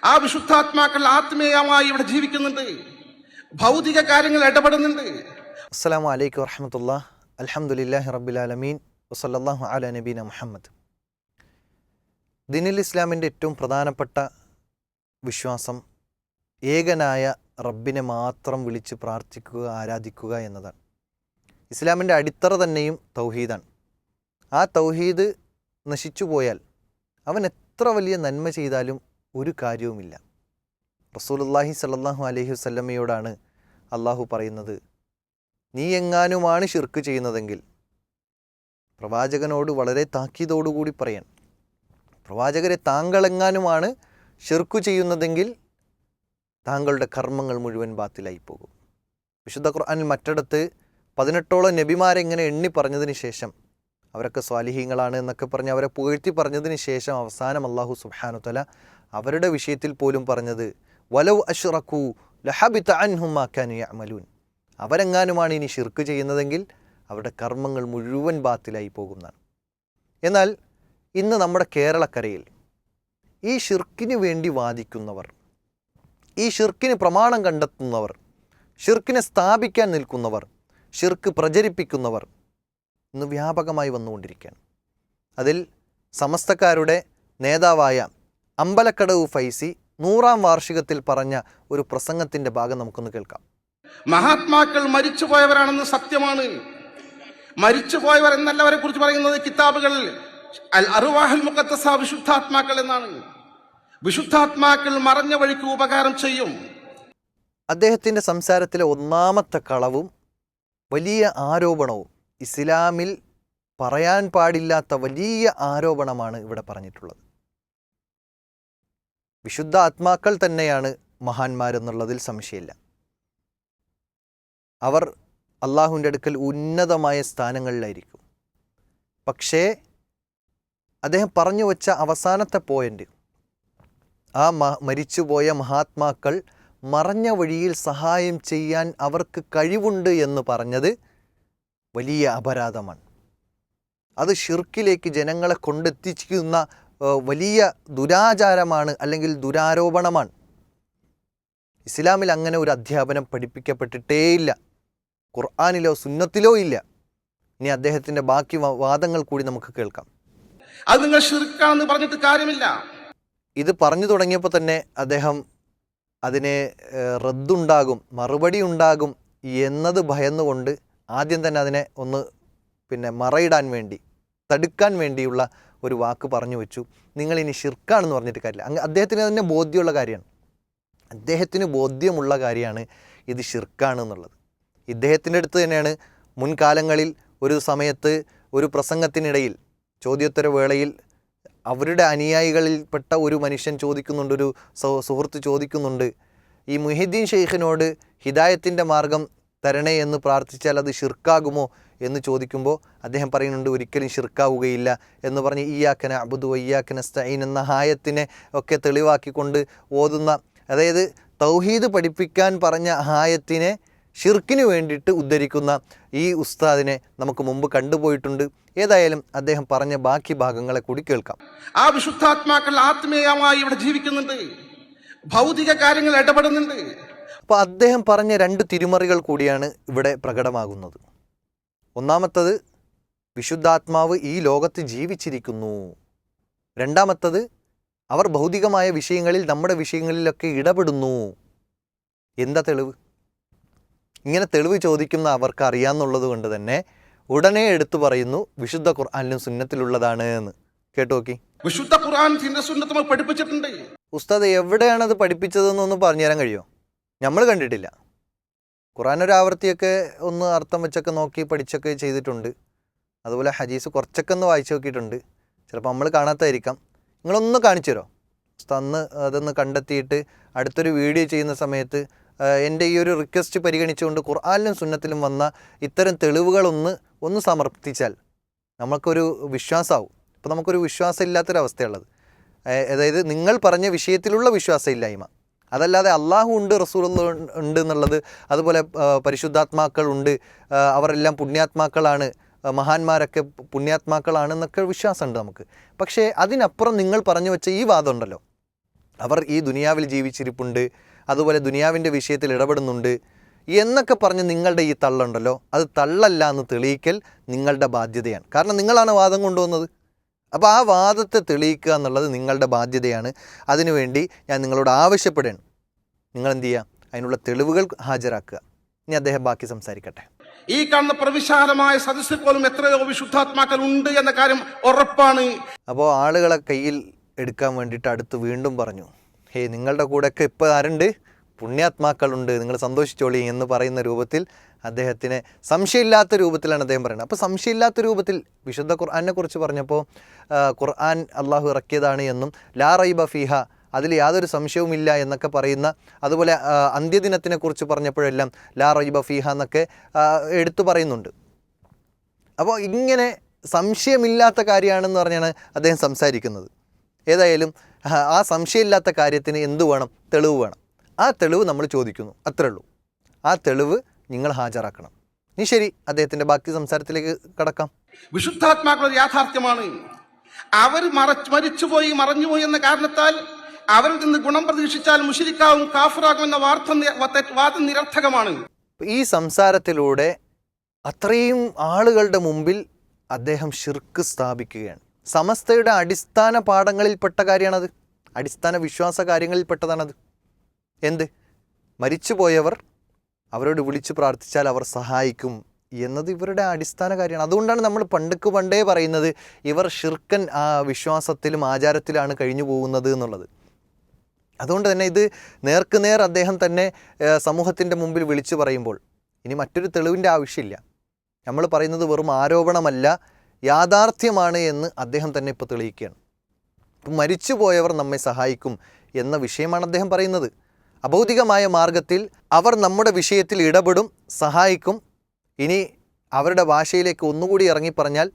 ആ വിശുദ്ധാത്മാക്കൾ ആത്മീയമായി ഇവിടെ ജീവിക്കുന്നുണ്ട്, ഭൗതിക കാര്യങ്ങൾ ഇടപെടുന്നുണ്ട്. അസ്സലാമു അലൈക്കും വറഹ്മത്തുള്ളാഹി. അൽഹംദുലില്ലാഹി റബ്ബിൽ ആലമീൻ വസല്ലല്ലാഹു അലാ നബീന മുഹമ്മദ്. ദീനുൽ ഇസ്ലാമിൻ്റെ ഏറ്റവും പ്രധാനപ്പെട്ട വിശ്വാസം ഏകനായ റബ്ബിനെ മാത്രം വിളിച്ച് പ്രാർത്ഥിക്കുക, ആരാധിക്കുക എന്നതാണ്. ഇസ്ലാമിൻ്റെ അടിത്തറ തന്നെയും തൗഹീദാണ്. ആ തൗഹീദ് നശിച്ചു പോയാൽ അവൻ എത്ര വലിയ നന്മ ചെയ്താലും ഒരു കാര്യവുമില്ല. റസൂലുള്ളാഹി സ്വല്ലല്ലാഹു അലൈഹി വസല്ലമയോടാണ് അള്ളാഹു പറയുന്നത്, നീ എങ്ങാനുമാണ് ശിർക്ക് ചെയ്യുന്നതെങ്കിൽ, പ്രവാചകനോട് വളരെ താക്കീതോടുകൂടി പറയാൻ, പ്രവാചകരെ താങ്കളെങ്ങാനുമാണ് ശിർക്ക് ചെയ്യുന്നതെങ്കിൽ താങ്കളുടെ കർമ്മങ്ങൾ മുഴുവൻ ബാത്തിലായി പോകും. വിശുദ്ധ ഖുർആനിൽ മറ്റിടത്ത് 18ഓളം നബിമാരെ ഇങ്ങനെ എണ്ണി പറഞ്ഞതിന് ശേഷം, അവരൊക്കെ സ്വാലിഹീങ്ങളാണ് എന്നൊക്കെ പറഞ്ഞ് അവരെ പുകഴ്ത്തി പറഞ്ഞതിന് ശേഷം അവസാനം അല്ലാഹു സുബ്ഹാനഹു തആല അവരുടെ വിഷയത്തിൽ പോലും പറഞ്ഞത് വലൗ അശ്റകൂ ലഹബിത അൻഹും മാ കാനൂ യഅമലൂൻ, അവരെങ്ങാനുമാണ് ഇനി ശിർക്ക് ചെയ്യുന്നതെങ്കിൽ അവരുടെ കർമ്മങ്ങൾ മുഴുവൻ ബാത്തിലായി പോകുന്നതാണ്. എന്നാൽ ഇന്ന് നമ്മുടെ കേരളക്കരയിൽ ഈ ഷിർക്കിന് വേണ്ടി വാദിക്കുന്നവർ, ഈ ഷിർക്കിന് പ്രമാണം കണ്ടെത്തുന്നവർ, ഷിർക്കിനെ സ്ഥാപിക്കാൻ നിൽക്കുന്നവർ, ഷിർക്ക് പ്രചരിപ്പിക്കുന്നവർ ഇന്ന് വ്യാപകമായി വന്നുകൊണ്ടിരിക്കുകയാണ്. അതിൽ സമസ്തക്കാരുടെ നേതാവായ അമ്പലക്കടവ് ഫൈസി 100ാം വാർഷികത്തിൽ പറഞ്ഞ ഒരു പ്രസംഗത്തിൻ്റെ ഭാഗം നമുക്കൊന്ന് കേൾക്കാം. മഹാത്മാക്കൾ മരിച്ചുപോയവരാണെന്ന് സത്യമാണ്. മരിച്ചുപോയവർ എന്നല്ലവരെ കുറിച്ച് പറയുന്നത് കിതാബുകളിൽ അൽ അർവാഹുൽ മുഖദ്ദസ, വിശുദ്ധാത്മാക്കൾ എന്നാണ്. വിശുദ്ധാത്മാക്കൾ മറഞ്ഞ വഴിക്ക് ഉപകാരം ചെയ്യും. അദ്ദേഹത്തിൻ്റെ സംസാരത്തിലെ ഒന്നാമത്തെ കളവും വലിയ ആരോപണവും, ഇസ്ലാമിൽ പറയാൻ പാടില്ലാത്ത വലിയ ആരോപണമാണ് ഇവിടെ പറഞ്ഞിട്ടുള്ളത്. വിശുദ്ധ ആത്മാക്കൾ തന്നെയാണ് മഹാന്മാരെന്നുള്ളതിൽ സംശയമില്ല. അവർ അള്ളാഹുവിൻ്റെ അടുക്കൽ ഉന്നതമായ സ്ഥാനങ്ങളിലായിരിക്കും. പക്ഷേ അദ്ദേഹം പറഞ്ഞു വച്ച അവസാനത്തെ പോയിൻ്റ്, ആ മരിച്ചുപോയ മഹാത്മാക്കൾ മറഞ്ഞ വഴിയിൽ സഹായം ചെയ്യാൻ അവർക്ക് കഴിവുണ്ട് എന്ന് പറഞ്ഞത് വലിയ അപരാധമാണ്. അത് ഷിർക്കിലേക്ക് ജനങ്ങളെ കൊണ്ടെത്തിക്കുന്ന വലിയ ദുരാചാരമാണ്, അല്ലെങ്കിൽ ദുരാരോപണമാണ്. ഇസ്ലാമിൽ അങ്ങനെ ഒരു അധ്യാപനം പഠിപ്പിക്കപ്പെട്ടിട്ടേയില്ല, ഖുർആനിലോ സുന്നത്തിലോ ഇല്ല. ഇനി അദ്ദേഹത്തിൻ്റെ ബാക്കി വാദങ്ങൾ കൂടി നമുക്ക് കേൾക്കാം. അത് നിങ്ങൾ ഷിർക്കാണെന്ന് പറഞ്ഞിട്ട് കാര്യമില്ല. ഇത് പറഞ്ഞു തുടങ്ങിയപ്പോൾ തന്നെ അദ്ദേഹം അതിനെ റദ്ദുണ്ടാകും, മറുപടി ഉണ്ടാകും എന്നത് ഭയന്നുകൊണ്ട് ആദ്യം തന്നെ അതിനെ ഒന്ന് മറയിടാൻ വേണ്ടി, തടുക്കാൻ വേണ്ടിയുള്ള ഒരു വാക്ക് പറഞ്ഞു വെച്ചു. നിങ്ങളിനി ഷിർക്കാണെന്ന് പറഞ്ഞിട്ട് കാര്യമില്ല. അദ്ദേഹത്തിന് തന്നെ ബോധ്യമുള്ള കാര്യമാണ്, അദ്ദേഹത്തിന് ബോധ്യമുള്ള കാര്യമാണ് ഇത് ഷിർക്കാണെന്നുള്ളത്. ഇദ്ദേഹത്തിൻ്റെ അടുത്ത് തന്നെയാണ് മുൻകാലങ്ങളിൽ ഒരു സമയത്ത് ഒരു പ്രസംഗത്തിനിടയിൽ ചോദ്യോത്തര വേളയിൽ അവരുടെ അനുയായികളിൽപ്പെട്ട ഒരു മനുഷ്യൻ ചോദിക്കുന്നുണ്ട്, ഒരു സുഹൃത്ത് ചോദിക്കുന്നുണ്ട്, ഈ മുഹിദ്ദീൻ ഷെയ്ഖിനോട് ഹിദായത്തിൻ്റെ മാർഗം തരണേ എന്ന് പ്രാർത്ഥിച്ചാൽ അത് ഷിർക്കാകുമോ എന്ന് ചോദിക്കുമ്പോൾ അദ്ദേഹം പറയുന്നുണ്ട്, ഒരിക്കലും ഷിർക്കാവുകയില്ല എന്ന് പറഞ്ഞ് ഇയ്യാക നഅ്ബുദു വഇയ്യാക നസ്തഈൻ എന്ന ആയത്തിനെ ഒക്കെ തെളിവാക്കിക്കൊണ്ട് ഓതുന്ന, അതായത് തൗഹീദ് പഠിപ്പിക്കാൻ പറഞ്ഞ ആയത്തിനെ ഷിർക്കിന് വേണ്ടിയിട്ട് ഉദ്ധരിക്കുന്ന ഈ ഉസ്താദിനെ നമുക്ക് മുമ്പ് കണ്ടുപോയിട്ടുണ്ട്. ഏതായാലും അദ്ദേഹം പറഞ്ഞ ബാക്കി ഭാഗങ്ങളെ കൂടി കേൾക്കാം. ആ വിശുദ്ധാത്മാക്കൾ ആത്മീയമായി ഇവിടെ ജീവിക്കുന്നുണ്ട്, ഭൗതിക കാര്യങ്ങൾ ഇടപെടുന്നുണ്ട്. അപ്പോൾ അദ്ദേഹം പറഞ്ഞ 2 തിരിമറികൾ കൂടിയാണ് ഇവിടെ പ്രകടമാകുന്നത്. ഒന്നാമത്തത്, വിശുദ്ധാത്മാവ് ഈ ലോകത്ത് ജീവിച്ചിരിക്കുന്നു. രണ്ടാമത്തത്, അവർ ഭൗതികമായ വിഷയങ്ങളിൽ, നമ്മുടെ വിഷയങ്ങളിലൊക്കെ ഇടപെടുന്നു. എന്താ തെളിവ്? ഇങ്ങനെ തെളിവ് ചോദിക്കുന്ന അവർക്ക് അറിയാമെന്നുള്ളത് കൊണ്ട് തന്നെ ഉടനെ എടുത്തു പറയുന്നു വിശുദ്ധ ഖുർആനിലും സുന്നത്തിലുള്ളതാണ് എന്ന്. കേട്ടു നോക്കി. വിശുദ്ധ ഖുർആൻ സുന്നത്ത് പഠിപ്പിച്ചിട്ടുണ്ട്. ഉസ്താദ് എവിടെയാണത് പഠിപ്പിച്ചതെന്നൊന്ന് പറഞ്ഞു തരാൻ കഴിയുമോ? നമ്മൾ കണ്ടിട്ടില്ല. ഖുർആൻ ഒരു ആവർത്തിയൊക്കെ ഒന്ന് അർത്ഥം വെച്ചൊക്കെ നോക്കി പഠിച്ചൊക്കെ ചെയ്തിട്ടുണ്ട്. അതുപോലെ ഹദീസ് കുറച്ചൊക്കെ ഒന്ന് വായിച്ചു നോക്കിയിട്ടുണ്ട്. ചിലപ്പോൾ നമ്മൾ കാണാത്തതായിരിക്കാം. നിങ്ങളൊന്ന് കാണിച്ചു തരുമോ ഉസ്താദ്? അന്ന് അതൊന്ന് കണ്ടെത്തിയിട്ട് അടുത്തൊരു വീഡിയോ ചെയ്യുന്ന സമയത്ത് എൻ്റെ ഈ ഒരു റിക്വസ്റ്റ് പരിഗണിച്ചുകൊണ്ട് ഖുർആനിലും സുന്നത്തിലും വന്ന ഇത്തരം തെളിവുകളൊന്ന് സമർപ്പിച്ചാൽ നമുക്കൊരു വിശ്വാസമാവും. ഇപ്പോൾ നമുക്കൊരു വിശ്വാസം ഇല്ലാത്തൊരവസ്ഥയുള്ളത്, അതായത് നിങ്ങൾ പറഞ്ഞ വിഷയത്തിലുള്ള വിശ്വാസമില്ലായ്മ, അതല്ലാതെ അള്ളാഹു ഉണ്ട്, റസൂലുള്ള ഉണ്ട് എന്നുള്ളത്, അതുപോലെ പരിശുദ്ധാത്മാക്കൾ ഉണ്ട്, അവരെല്ലാം പുണ്യാത്മാക്കളാണ്, മഹാന്മാരൊക്കെ പുണ്യാത്മാക്കളാണെന്നൊക്കെ വിശ്വാസമുണ്ട് നമുക്ക്. പക്ഷേ അതിനപ്പുറം നിങ്ങൾ പറഞ്ഞു വെച്ച ഈ വാദം ഉണ്ടല്ലോ, അവർ ഈ ദുനിയാവിൽ ജീവിച്ചിരിപ്പുണ്ട്, അതുപോലെ ദുനിയാവിൻ്റെ വിഷയത്തിൽ ഇടപെടുന്നുണ്ട് എന്നൊക്കെ പറഞ്ഞ് നിങ്ങളുടെ ഈ തള്ളുണ്ടല്ലോ, അത് തള്ളല്ല എന്ന് തെളിയിക്കൽ നിങ്ങളുടെ ബാധ്യതയാണ്. കാരണം നിങ്ങളാണ് വാദം കൊണ്ടുവന്നത്. അപ്പോൾ ആ വാദത്തെ തെളിയിക്കുക എന്നുള്ളത് നിങ്ങളുടെ ബാധ്യതയാണ്. അതിനുവേണ്ടി ഞാൻ നിങ്ങളോട് ആവശ്യപ്പെടുകയാണ്, നിങ്ങൾ എന്ത് ചെയ്യുക, അതിനുള്ള തെളിവുകൾ ഹാജരാക്കുക. ഇനി അദ്ദേഹം ബാക്കി സംസാരിക്കട്ടെ. ഈ കാണുന്ന പ്രവിശാലമായ സദസ്സിൽ പോലും എത്രയോ വിശുദ്ധാത്മാക്കൾ ഉണ്ട് എന്ന കാര്യം ഉറപ്പാണ്. അപ്പോൾ ആളുകളെ കയ്യിൽ എടുക്കാൻ വേണ്ടിയിട്ട് അടുത്ത് വീണ്ടും പറഞ്ഞു, ഹേയ് നിങ്ങളുടെ കൂടെയൊക്കെ ഇപ്പോൾ ആരുണ്ട്, പുണ്യാത്മാക്കളുണ്ട്, നിങ്ങൾ സന്തോഷിച്ചോളി എന്ന് പറയുന്ന രൂപത്തിൽ അദ്ദേഹത്തിനെ സംശയമില്ലാത്ത രൂപത്തിലാണ് അദ്ദേഹം പറയുന്നത്. അപ്പോൾ സംശയമില്ലാത്ത രൂപത്തിൽ വിശുദ്ധ ഖുർആനെ കുറിച്ച് പറഞ്ഞപ്പോൾ ഖുർആൻ അള്ളാഹു ഇറക്കിയതാണ് എന്നും ലാ റൈബ ഫീഹ, അതിൽ യാതൊരു സംശയവുമില്ല എന്നൊക്കെ പറയുന്ന, അതുപോലെ അന്ത്യദിനത്തിനെ കുറിച്ച് പറഞ്ഞപ്പോഴെല്ലാം ലാ റൈബ ഫീഹ എന്നൊക്കെ എടുത്തു പറയുന്നുണ്ട്. അപ്പോൾ ഇങ്ങനെ സംശയമില്ലാത്ത കാര്യമാണെന്ന് പറഞ്ഞാണ് അദ്ദേഹം സംസാരിക്കുന്നത്. ഏതായാലും ആ സംശയമില്ലാത്ത കാര്യത്തിന് എന്തു വേണം, തെളിവ് വേണം. ആ തെളിവ് നമ്മൾ ചോദിക്കുന്നു, അത്രേ ഉള്ളൂ. ആ തെളിവ് നിങ്ങൾ ഹാജരാക്കണം. ഇനി ശരി, അദ്ദേഹത്തിൻ്റെ ബാക്കി സംസാരത്തിലേക്ക് കടക്കാം. വിശുദ്ധാത്മാക്കൾ യാഥാർത്ഥ്യമാണ്. അവർ മരിച്ചുപോയി മറഞ്ഞുപോയി എന്ന കാരണത്താൽ അവരിൽ നിന്ന് ഗുണം പ്രതീക്ഷിച്ചാൽ മുശ്രിക്കാവും കാഫിറാകും എന്ന വാദം നിരർത്ഥകമാണ്. ഈ സംസാരത്തിലൂടെ അത്രയും ആളുകളുടെ മുമ്പിൽ അദ്ദേഹം ശിർക്ക് സ്ഥാപിക്കുകയാണ്. സമസ്തയുടെ അടിസ്ഥാന പാഠങ്ങളിൽപ്പെട്ട കാര്യമാണത്, അടിസ്ഥാന വിശ്വാസ കാര്യങ്ങളിൽപ്പെട്ടതാണത്. എന്ത്? മരിച്ചുപോയവർ അവരോട് വിളിച്ചു പ്രാർത്ഥിച്ചാൽ അവർ സഹായിക്കും എന്നത് ഇവരുടെ അടിസ്ഥാന കാര്യമാണ്. അതുകൊണ്ടാണ് നമ്മൾ പണ്ടേ പറയുന്നത് ഇവർ ഷിർക്കൻ വിശ്വാസത്തിലും ആചാരത്തിലാണ് കഴിഞ്ഞു പോകുന്നത് എന്നുള്ളത്. അതുകൊണ്ട് തന്നെ ഇത് നേർക്കുനേർ അദ്ദേഹം തന്നെ സമൂഹത്തിൻ്റെ മുമ്പിൽ വിളിച്ചു പറയുമ്പോൾ ഇനി മറ്റൊരു തെളിവിൻ്റെ ആവശ്യമില്ല. നമ്മൾ പറയുന്നത് വെറും ആരോപണമല്ല, യാഥാർത്ഥ്യമാണ് എന്ന് അദ്ദേഹം തന്നെ ഇപ്പോൾ തെളിയിക്കുകയാണ്. മരിച്ചുപോയവർ നമ്മെ സഹായിക്കും എന്ന വിഷയമാണ് അദ്ദേഹം പറയുന്നത്. അഭൗതികമായ മാർഗത്തിൽ അവർ നമ്മുടെ വിഷയത്തിൽ ഇടപെടും, സഹായിക്കും. ഇനി അവരുടെ ഭാഷയിലേക്ക് ഒന്നുകൂടി ഇറങ്ങിപ്പറഞ്ഞാൽ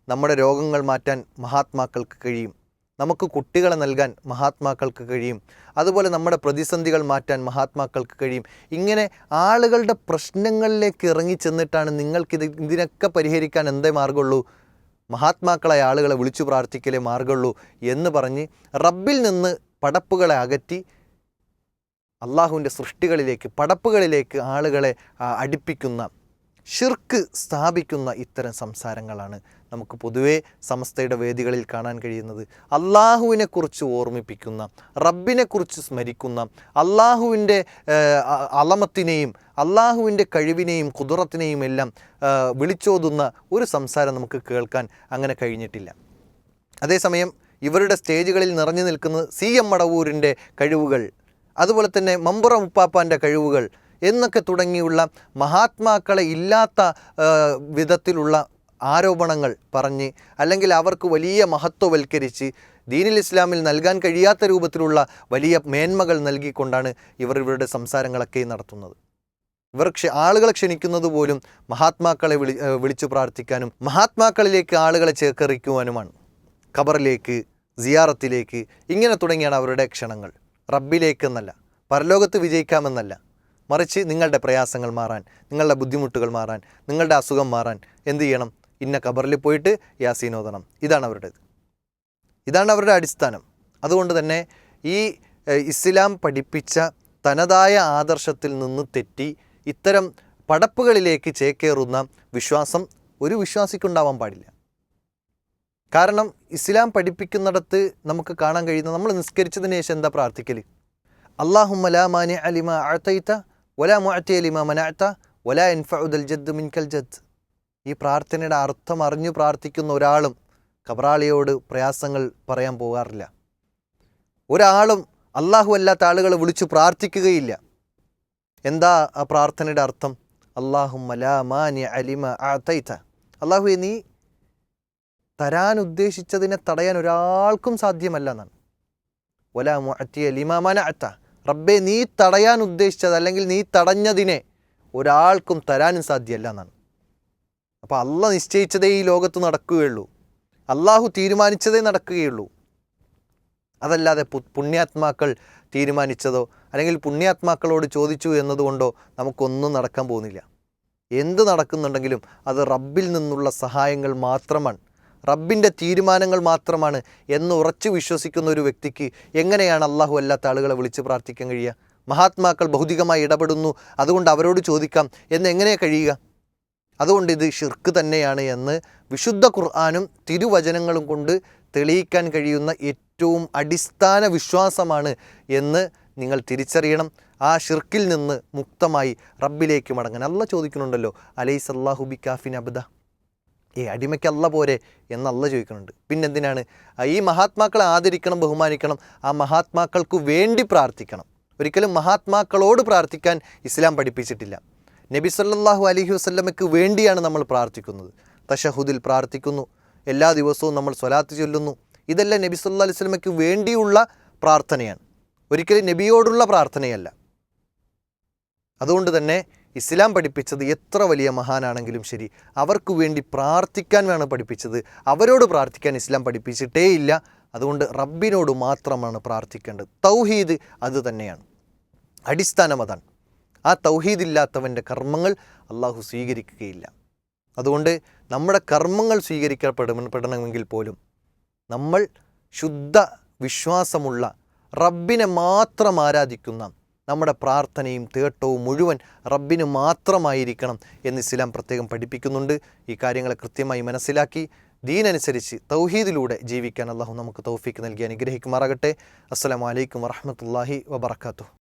നമ്മുടെ രോഗങ്ങൾ മാറ്റാൻ മഹാത്മാക്കൾക്ക് കഴിയും, നമുക്ക് കുട്ടികളെ നൽകാൻ മഹാത്മാക്കൾക്ക് കഴിയും, അതുപോലെ നമ്മുടെ പ്രതിസന്ധികൾ മാറ്റാൻ മഹാത്മാക്കൾക്ക് കഴിയും. ഇങ്ങനെ ആളുകളുടെ പ്രശ്നങ്ങളിലേക്ക് ഇറങ്ങിച്ചെന്നിട്ടാണ് ഇതിനൊക്കെ പരിഹരിക്കാൻ എന്തേ മാർഗമുള്ളൂ, മഹാത്മാക്കളായ ആളുകളെ വിളിച്ചു പ്രാർത്ഥിക്കലേ മാർഗമുള്ളൂ എന്ന് പറഞ്ഞ് റബ്ബിൽ നിന്ന് പടപ്പുകളെ അകറ്റി അള്ളാഹുവിൻ്റെ സൃഷ്ടികളിലേക്ക്, പടപ്പുകളിലേക്ക് ആളുകളെ അടുപ്പിക്കുന്ന, ഷിർക്ക് സ്ഥാപിക്കുന്ന ഇത്തരം സംസാരങ്ങളാണ് നമുക്ക് പൊതുവേ സമസ്തയുടെ വേദികളിൽ കാണാൻ കഴിയുന്നത്. അള്ളാഹുവിനെക്കുറിച്ച് ഓർമ്മിപ്പിക്കുന്ന, റബ്ബിനെക്കുറിച്ച് സ്മരിക്കുന്ന, അള്ളാഹുവിൻ്റെ അളമത്തിനെയും അള്ളാഹുവിൻ്റെ കഴിവിനെയും ഖുദ്റത്തിനെയും എല്ലാം വിളിച്ചോതുന്ന ഒരു സംസാരം നമുക്ക് കേൾക്കാൻ അങ്ങനെ കഴിഞ്ഞിട്ടില്ല. അതേസമയം ഇവരുടെ സ്റ്റേജുകളിൽ നിറഞ്ഞു നിൽക്കുന്നത് CM മടവൂരിൻ്റെ കഴിവുകൾ, അതുപോലെ തന്നെ മമ്പുറം ഉപ്പാപ്പാൻ്റെ കഴിവുകൾ എന്നൊക്കെ തുടങ്ങിയുള്ള മഹാത്മാക്കളെ ഇല്ലാത്ത വിധത്തിലുള്ള ആരോപണങ്ങൾ പറഞ്ഞ്, അല്ലെങ്കിൽ അവർക്ക് വലിയ മഹത്വവൽക്കരിച്ച് ദീനുൽ ഇസ്ലാമിൽ നൽകാൻ കഴിയാത്ത രൂപത്തിലുള്ള വലിയ മേന്മകൾ നൽകിക്കൊണ്ടാണ് ഇവരുടെ സംസാരങ്ങളൊക്കെ നടത്തുന്നത്. ഇവർ ആളുകളെ ക്ഷണിക്കുന്നത് പോലും മഹാത്മാക്കളെ വിളിച്ചു പ്രാർത്ഥിക്കാനും മഹാത്മാക്കളിലേക്ക് ആളുകളെ ചേക്കേറിക്കുവാനുമാണ്. ഖബറിലേക്ക്, സിയാറത്തിലേക്ക്, ഇങ്ങനെ തുടങ്ങിയാണ് അവരുടെ ക്ഷണങ്ങൾ. റബ്ബിലേക്കെന്നല്ല, പരലോകത്ത് വിജയിക്കാമെന്നല്ല, മറിച്ച് നിങ്ങളുടെ പ്രയാസങ്ങൾ മാറാൻ, നിങ്ങളുടെ ബുദ്ധിമുട്ടുകൾ മാറാൻ, നിങ്ങളുടെ അസുഖം മാറാൻ എന്ത് ചെയ്യണം, ഇന്ന ഖബറിൽ പോയിട്ട് യാസീൻ ഓതണം. ഇതാണ് അവരുടെ അടിസ്ഥാനം. അതുകൊണ്ട് തന്നെ ഈ ഇസ്ലാം പഠിപ്പിച്ച തനതായ ആദർശത്തിൽ നിന്ന് തെറ്റി ഇത്തരം പടപ്പുകളിലേക്ക് ചേക്കേറുന്ന വിശ്വാസം ഒരു വിശ്വാസിക്കുണ്ടാവാൻ പാടില്ല. കാരണം ഇസ്ലാം പഠിപ്പിക്കുന്നിടത്ത് നമുക്ക് കാണാൻ കഴിയുന്ന, നമ്മൾ നിസ്കരിച്ചതിന് ശേഷം എന്താ പ്രാർത്ഥിക്കൽ? അല്ലാഹുമ്മ ലാ മാനിഅ ലിമാ അഅതൈത വലാ മുഅതിയ ലിമാ മനഅത വലാ യൻഫഉ ദൽ ജദ്ദു മിൻകൽ ജദ്ദ്. ഈ പ്രാർത്ഥനയുടെ അർത്ഥം അറിഞ്ഞു പ്രാർത്ഥിക്കുന്ന ഒരാളും കബറാളിയോട് പ്രയാസങ്ങൾ പറയാൻ പോകാറില്ല. ഒരാളും അല്ലാഹു അല്ലാത്ത ആളുകളെ വിളിച്ചു പ്രാർത്ഥിക്കുകയില്ല. എന്താ ആ പ്രാർത്ഥനയുടെ അർത്ഥം? അല്ലാഹുമ്മ ലാ മാനിഅ ലിമാ അഅതൈത, അല്ലാഹുവേ നീ തരാൻ ഉദ്ദേശിച്ചതിനെ തടയാൻ ഒരാൾക്കും സാധ്യമല്ല എന്നാണ്. വലാ മുഅതിയ ലിമാ മനഅത, റബ്ബേ നീ തടയാൻ ഉദ്ദേശിച്ചത് അല്ലെങ്കിൽ നീ തടഞ്ഞതിനെ ഒരാൾക്കും തരാനും സാധ്യമല്ല എന്നാണ്. അപ്പോൾ അള്ളാഹ് നിശ്ചയിച്ചതേ ഈ ലോകത്ത് നടക്കുകയുള്ളൂ, അള്ളാഹു തീരുമാനിച്ചതേ നടക്കുകയുള്ളൂ. അതല്ലാതെ പുണ്യാത്മാക്കൾ തീരുമാനിച്ചതോ അല്ലെങ്കിൽ പുണ്യാത്മാക്കളോട് ചോദിച്ചു എന്നതുകൊണ്ടോ നമുക്കൊന്നും നടക്കാൻ പോകുന്നില്ല. എന്ത് നടക്കുന്നുണ്ടെങ്കിലും അത് റബ്ബിൽ നിന്നുള്ള സഹായങ്ങൾ മാത്രമാണ്. റബ്ബിൻ്റെ തീരുമാനങ്ങൾ മാത്രമാണ് എന്ന് ഉറച്ചു വിശ്വസിക്കുന്ന ഒരു വ്യക്തിക്ക് എങ്ങനെയാണ് അള്ളാഹു അല്ലാത്ത ആളുകളെ വിളിച്ച് പ്രാർത്ഥിക്കാൻ കഴിയുക? മഹാത്മാക്കൾ ഭൗതികമായി ഇടപെടുന്നു, അതുകൊണ്ട് അവരോട് ചോദിക്കാം എന്ന് എങ്ങനെയാണ് കഴിയുക? അതുകൊണ്ട് ഇത് ഷിർക്ക് തന്നെയാണ് എന്ന് വിശുദ്ധ ഖുർആനും തിരുവചനങ്ങളും കൊണ്ട് തെളിയിക്കാൻ കഴിയുന്ന ഏറ്റവും അടിസ്ഥാന വിശ്വാസമാണ് എന്ന് നിങ്ങൾ തിരിച്ചറിയണം. ആ ഷിർക്കിൽ നിന്ന് മുക്തമായി റബ്ബിലേക്ക് മടങ്ങാൻ അല്ലാഹ് ചോദിക്കുന്നുണ്ടല്ലോ, അലൈസ് അല്ലാഹു ബികാഫിൻ അബ്ദ, അടിമയ്ക്ക് അല്ല പോരെ എന്ന് അല്ലാഹ് ചോദിക്കുന്നുണ്ട്. പിന്നെന്തിനാണ് ഈ മഹാത്മാക്കളെ ആദരിക്കണം, ബഹുമാനിക്കണം, ആ മഹാത്മാക്കൾക്ക് വേണ്ടി പ്രാർത്ഥിക്കണം. ഒരിക്കലും മഹാത്മാക്കളോട് പ്രാർത്ഥിക്കാൻ ഇസ്ലാം പഠിപ്പിച്ചിട്ടില്ല. നബി സല്ലല്ലാഹു അലൈഹി വസല്ലമയ്ക്ക് വേണ്ടിയാണ് നമ്മൾ പ്രാർത്ഥിക്കുന്നത്. തശഹുദിൽ പ്രാർത്ഥിക്കുന്നു, എല്ലാ ദിവസവും നമ്മൾ സ്വലാത്ത് ചൊല്ലുന്നു. ഇതെല്ലാം നബി സല്ലല്ലാഹു അലൈഹി വസല്ലമയ്ക്ക് വേണ്ടിയുള്ള പ്രാർത്ഥനയാണ്, ഒരിക്കലും നബിയോടുള്ള പ്രാർത്ഥനയല്ല. അതുകൊണ്ട് തന്നെ ഇസ്ലാം പഠിപ്പിച്ചത് എത്ര വലിയ മഹാനാണെങ്കിലും ശരി അവർക്ക് വേണ്ടി പ്രാർത്ഥിക്കാൻ വേണം പഠിപ്പിച്ചത്, അവരോട് പ്രാർത്ഥിക്കാൻ ഇസ്ലാം പഠിപ്പിച്ചിട്ടേ ഇല്ല. അതുകൊണ്ട് റബ്ബിനോട് മാത്രമാണ് പ്രാർത്ഥിക്കേണ്ടത്. തൗഹീദ് അത് തന്നെയാണ്, അടിസ്ഥാനം അതാണ്. ആ തൗഹീദില്ലാത്തവൻ്റെ കർമ്മങ്ങൾ അള്ളാഹു സ്വീകരിക്കുകയില്ല. അതുകൊണ്ട് നമ്മുടെ കർമ്മങ്ങൾ സ്വീകരിക്കപ്പെടണമെങ്കിൽ പോലും നമ്മൾ ശുദ്ധ വിശ്വാസമുള്ള റബ്ബിനെ മാത്രം ആരാധിക്കുന്ന, നമ്മുടെ പ്രാർത്ഥനയും തേട്ടവും മുഴുവൻ റബ്ബിന് മാത്രമായിരിക്കണം എന്ന് ഇസ്ലാം പ്രത്യേകം പഠിപ്പിക്കുന്നുണ്ട്. ഈ കാര്യങ്ങളെ കൃത്യമായി മനസ്സിലാക്കി ദീനനുസരിച്ച് തൗഹീദിലൂടെ ജീവിക്കാൻ അള്ളാഹു നമുക്ക് തൗഫീക്ക് നൽകി അനുഗ്രഹിക്കുമാറാകട്ടെ. അസ്സലാമു അലൈക്കും വറഹ്മത്തുള്ളാഹി വബറകാതുഹു.